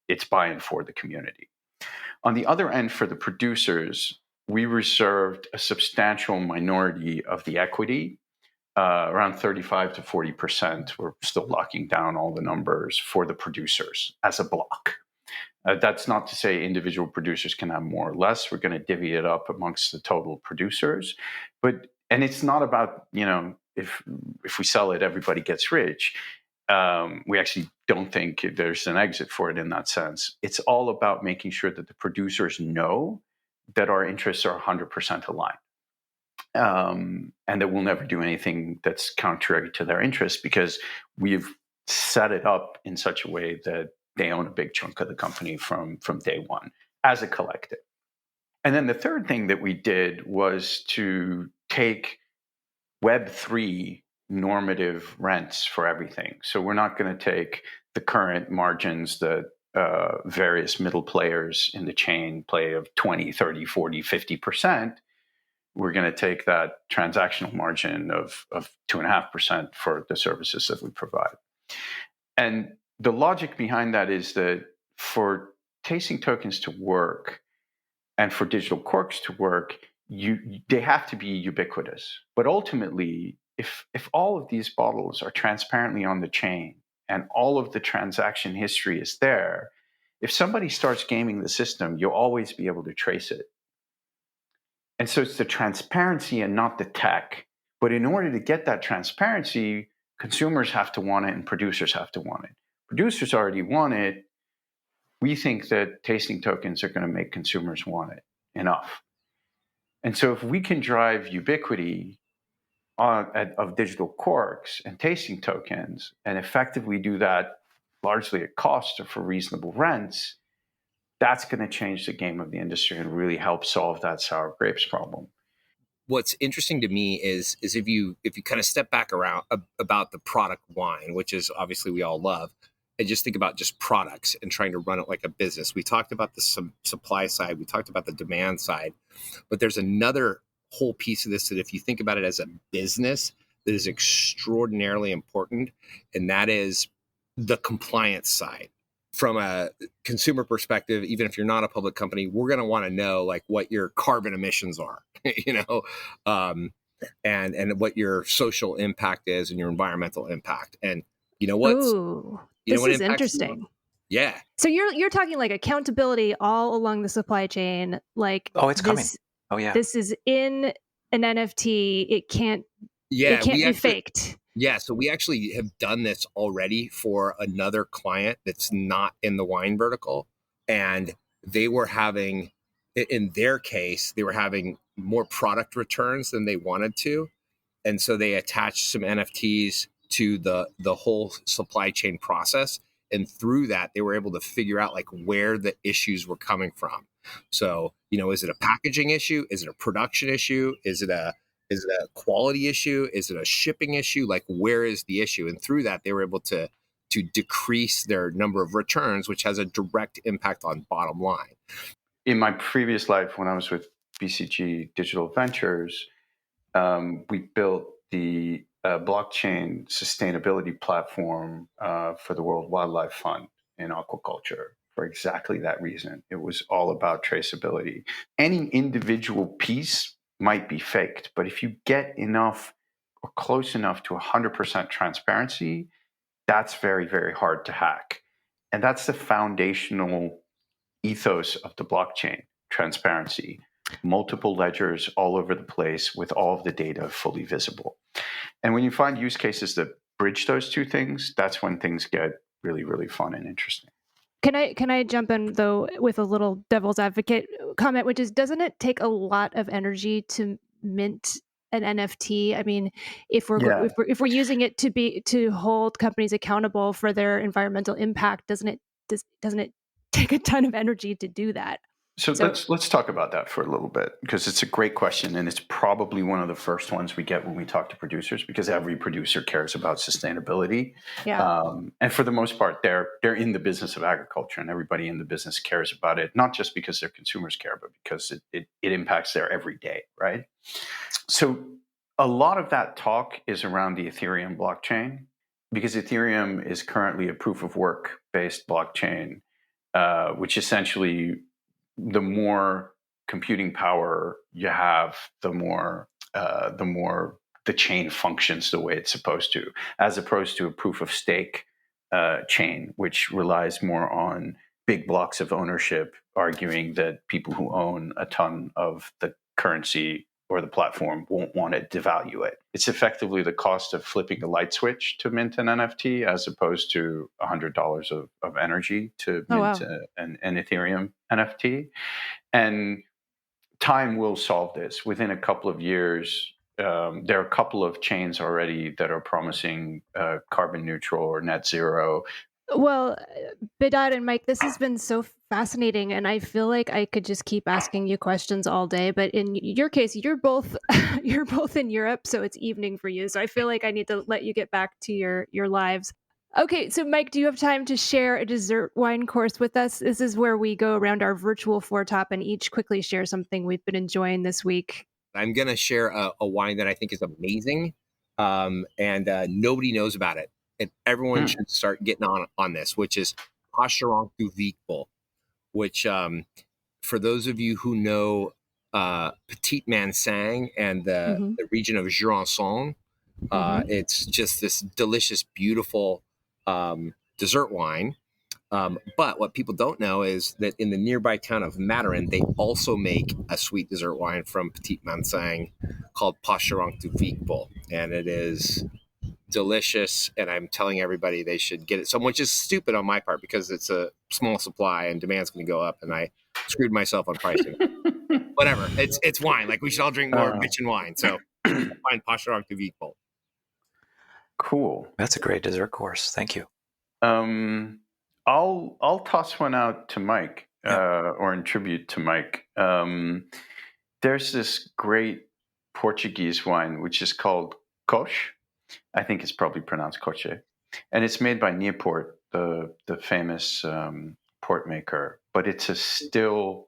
it's buy-in for the community. On the other end, for the producers, we reserved a substantial minority of the equity, around 35 to 40%. We're still locking down all the numbers for the producers as a block. That's not to say individual producers can have more or less. We're going to divvy it up amongst the total producers. And it's not about, if we sell it, everybody gets rich. We actually don't think there's an exit for it in that sense. It's all about making sure that the producers know that our interests are 100% aligned. And that we'll never do anything that's contrary to their interests, because we've set it up in such a way that they own a big chunk of the company from day one as a collective. And then the third thing that we did was to take Web3 normative rents for everything. So we're not going to take the current margins that various middle players in the chain play of 20, 30, 40, 50%. we're going to take that transactional margin of 2.5% for the services that we provide. And the logic behind that is that for tasting tokens to work and for digital corks to work, they have to be ubiquitous. But ultimately, if all of these bottles are transparently on the chain and all of the transaction history is there, if somebody starts gaming the system, you'll always be able to trace it. And so it's the transparency and not the tech. But in order to get that transparency, consumers have to want it and producers have to want it. Producers already want it. We think that tasting tokens are going to make consumers want it enough. And so if we can drive ubiquity of digital corks and tasting tokens and effectively do that largely at cost or for reasonable rents, that's going to change the game of the industry and really help solve that sour grapes problem. What's interesting to me is if you kind of step back around about the product wine, which is obviously we all love, and just think about just products and trying to run it like a business. We talked about the supply side, we talked about the demand side, but there's another whole piece of this that if you think about it as a business that is extraordinarily important, and that is the compliance side. From a consumer perspective, even if you're not a public company, we're going to want to know like what your carbon emissions are, and what your social impact is and your environmental impact. And you know what? Ooh, this is interesting. Yeah. So you're talking like accountability all along the supply chain. Like, it's coming. Oh yeah. This is in an NFT. It can't be faked. Yeah, so we actually have done this already for another client that's not in the wine vertical. And they were having, in their case, they were having more product returns than they wanted to. And so they attached some NFTs to the whole supply chain process. And through that, they were able to figure out like where the issues were coming from. So, is it a packaging issue? Is it a production issue? Is it a quality issue? Is it a shipping issue? Like, where is the issue? And through that, they were able to decrease their number of returns, which has a direct impact on bottom line. In my previous life, when I was with BCG Digital Ventures, we built the blockchain sustainability platform for the World Wildlife Fund in aquaculture for exactly that reason. It was all about traceability. Any individual piece might be faked, but if you get enough or close enough to 100% transparency, that's very, very hard to hack. And that's the foundational ethos of the blockchain: transparency, multiple ledgers all over the place with all of the data fully visible. And when you find use cases that bridge those two things, that's when things get really, really fun and interesting. Can I jump in though with a little devil's advocate comment, which is, doesn't it take a lot of energy to mint an NFT? I mean, if we're using it to hold companies accountable for their environmental impact, doesn't it take a ton of energy to do that? So let's talk about that for a little bit, because it's a great question, and it's probably one of the first ones we get when we talk to producers, because every producer cares about sustainability. Yeah. And for the most part, they're in the business of agriculture, and everybody in the business cares about it, not just because their consumers care, but because it impacts their everyday, right? So a lot of that talk is around the Ethereum blockchain, because Ethereum is currently a proof of work based blockchain, which essentially, the more computing power you have, the more the chain functions the way it's supposed to, as opposed to a proof of stake chain, which relies more on big blocks of ownership, arguing that people who own a ton of the currency or the platform won't want to devalue it. It's effectively the cost of flipping a light switch to mint an NFT, as opposed to $100 of energy to mint an Ethereum NFT. And time will solve this. Within a couple of years, there are a couple of chains already that are promising carbon neutral or net zero. Well, Bedad and Mike, this has been so fascinating, and I feel like I could just keep asking you questions all day. But in your case, you're both in Europe, so it's evening for you. So I feel like I need to let you get back to your lives. Okay, so Mike, do you have time to share a dessert wine course with us? This is where we go around our virtual four top and each quickly share something we've been enjoying this week. I'm going to share a wine that I think is amazing, and nobody knows about it. And everyone should start getting on this, which is Pacharon du Vicbo, which for those of you who know Petit Mansang and the region of Jurançon, it's just this delicious, beautiful dessert wine. But what people don't know is that in the nearby town of Matarin, they also make a sweet dessert wine from Petit Mansang called Pacharon du Vicbo, and it is delicious. And I'm telling everybody they should get it. So, which is stupid on my part because it's a small supply and demand's going to go up, and I screwed myself on pricing. Whatever, it's wine. Like we should all drink more bitchin' wine. So, find Pacharon du Vicbo. Cool. That's a great dessert course. Thank you. I'll toss one out to Mike, or in tribute to Mike. There's this great Portuguese wine which is called Coche. I think it's probably pronounced Coche, and it's made by Newport, the famous port maker. But it's a still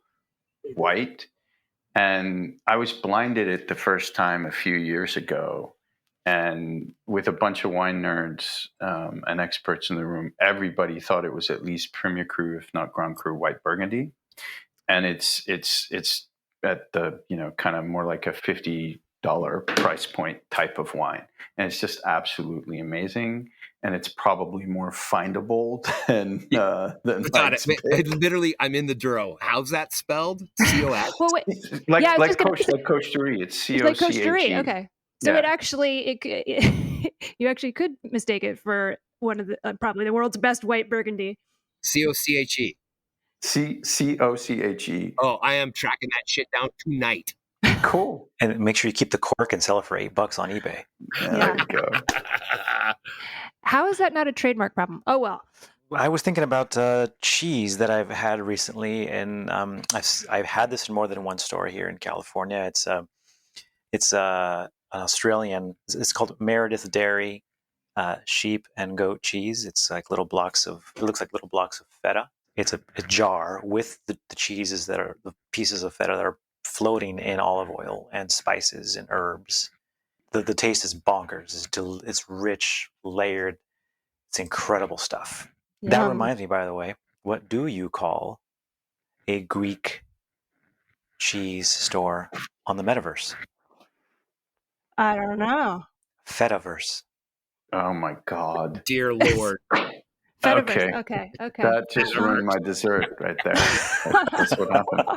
white, and I was blinded it the first time a few years ago. And with a bunch of wine nerds and experts in the room, everybody thought it was at least Premier Cru, if not Grand Cru, white Burgundy. And it's at the kind of more like a $50 price point type of wine, and it's just absolutely amazing. And it's probably more findable than Literally, I'm in the Douro. How's that spelled? C-O-S? Well, wait. like Coche de Riz. It's C-O-C-H-E. Like Coche de Riz. Okay. So you actually could mistake it for one of the probably the world's best white Burgundy. C-O-C-H-E. C-O-C-H-E. Oh, I am tracking that shit down tonight. Cool. And make sure you keep the cork and sell it for $8 on eBay. There you go. How is that not a trademark problem? Oh, well. I was thinking about cheese that I've had recently, and I've had this in more than one store here in California. It's an Australian. It's called Meredith Dairy sheep and goat cheese. It's like little blocks of. It looks like little blocks of feta. It's a jar with the cheeses that are the pieces of feta that are floating in olive oil and spices and herbs. The taste is bonkers. It's rich, layered. It's incredible stuff. Yum. That reminds me, by the way, what do you call a Greek cheese store on the Metaverse? I don't know. Fetaverse. Oh my God. Dear Lord. Fetaverse. Okay. That just ruined my dessert right there. That's what happened.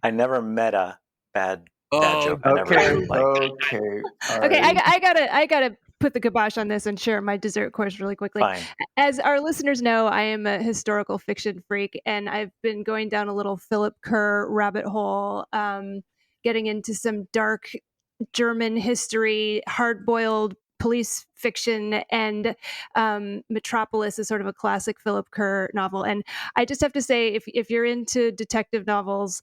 I never met a bad joke. I never liked. Okay. Okay, I gotta put the kibosh on this and share my dessert course really quickly. Fine. As our listeners know, I am a historical fiction freak, and I've been going down a little Philip Kerr rabbit hole, getting into some dark German history, hard-boiled police fiction, and Metropolis is sort of a classic Philip Kerr novel. And I just have to say, if you're into detective novels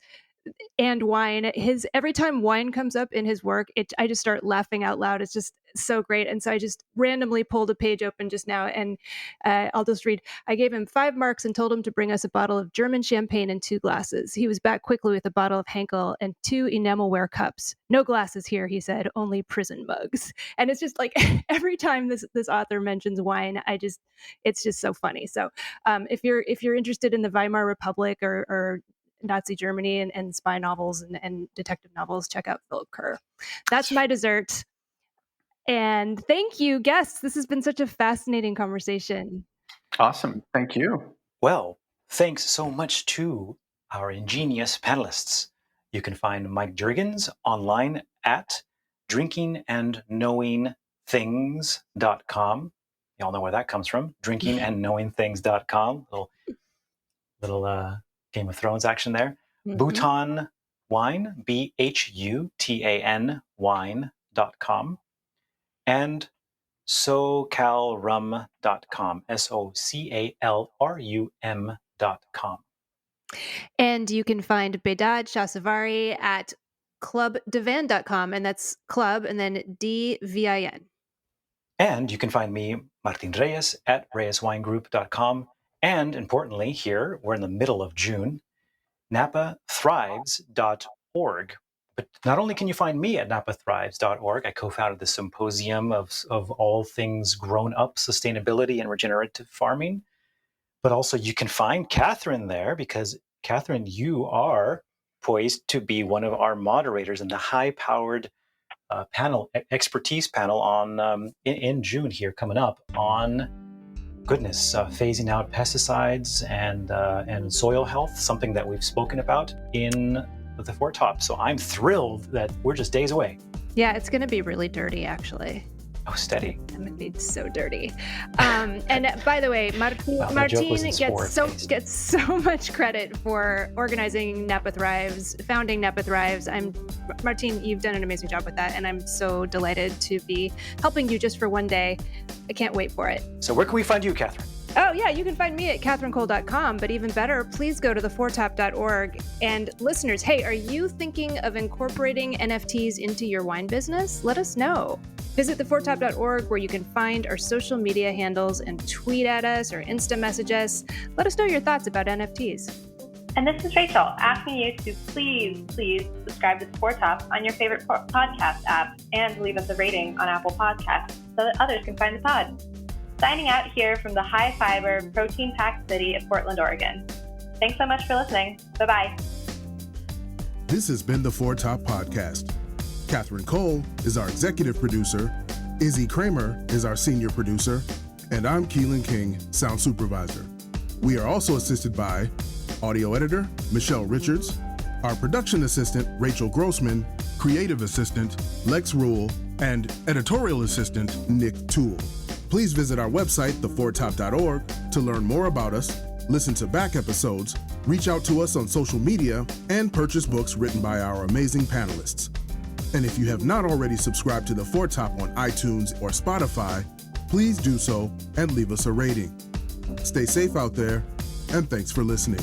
and wine, every time wine comes up in his work, I just start laughing out loud. It's just so great. And so I just randomly pulled a page open just now, and I'll just read. I gave him 5 marks and told him to bring us a bottle of German champagne and 2 glasses. He was back quickly with a bottle of Henkel and 2 enamelware cups. No glasses here, he said, only prison mugs. And it's just like every time this author mentions wine, it's just so funny. So if you're interested in the Weimar Republic or Nazi Germany and spy novels and detective novels, check out Philip Kerr. That's my dessert. And thank you, guests. This has been such a fascinating conversation. Awesome. Thank you. Well, thanks so much to our ingenious panelists. You can find Mike Juergens online at drinkingandknowingthings.com. Y'all know where that comes from. Drinkingandknowingthings.com. Little Game of Thrones action there. Mm-hmm. Bhutan Wine, BHUTAN wine.com. And socalrum.com, SOCALRUM.com. And you can find Bedad Shahsavari at clubdivan.com, and that's club and then DVIN. And you can find me, Martin Reyes, at reyeswinegroup.com. And importantly, here, we're in the middle of June, NapaThrives.org, But not only can you find me at napathrives.org, I co-founded the symposium of all things grown-up sustainability and regenerative farming, but also you can find Catherine there, because Catherine, you are poised to be one of our moderators in the high-powered expertise panel on in June here coming up on phasing out pesticides and soil health, something that we've spoken about in the Four Top. So I'm thrilled that we're just days away. Yeah, it's going to be really dirty, actually. Oh, steady. I'm going to be so dirty. And by the way, Martin gets so much credit for organizing Napa Thrives, founding Napa Thrives. Martin, you've done an amazing job with that, and I'm so delighted to be helping you just for one day. I can't wait for it. So where can we find you, Catherine? Oh, yeah, you can find me at catherinecole.com, but even better, please go to thefourtop.org. And listeners, hey, are you thinking of incorporating NFTs into your wine business? Let us know. Visit thefourtop.org, where you can find our social media handles and tweet at us or Insta message us. Let us know your thoughts about NFTs. And this is Rachel, asking you to please subscribe to The Four Top on your favorite podcast app and leave us a rating on Apple Podcasts so that others can find the pod. Signing out here from the high-fiber, protein-packed city of Portland, Oregon. Thanks so much for listening. Bye-bye. This has been the Four Top Podcast. Catherine Cole is our executive producer, Izzy Kramer is our senior producer, and I'm Keelan King, sound supervisor. We are also assisted by audio editor, Michelle Richards, our production assistant, Rachel Grossman, creative assistant, Lex Rule, and editorial assistant, Nick Toole. Please visit our website, thefourtop.org, to learn more about us, listen to back episodes, reach out to us on social media, and purchase books written by our amazing panelists. And if you have not already subscribed to The Four Top on iTunes or Spotify, please do so and leave us a rating. Stay safe out there, and thanks for listening.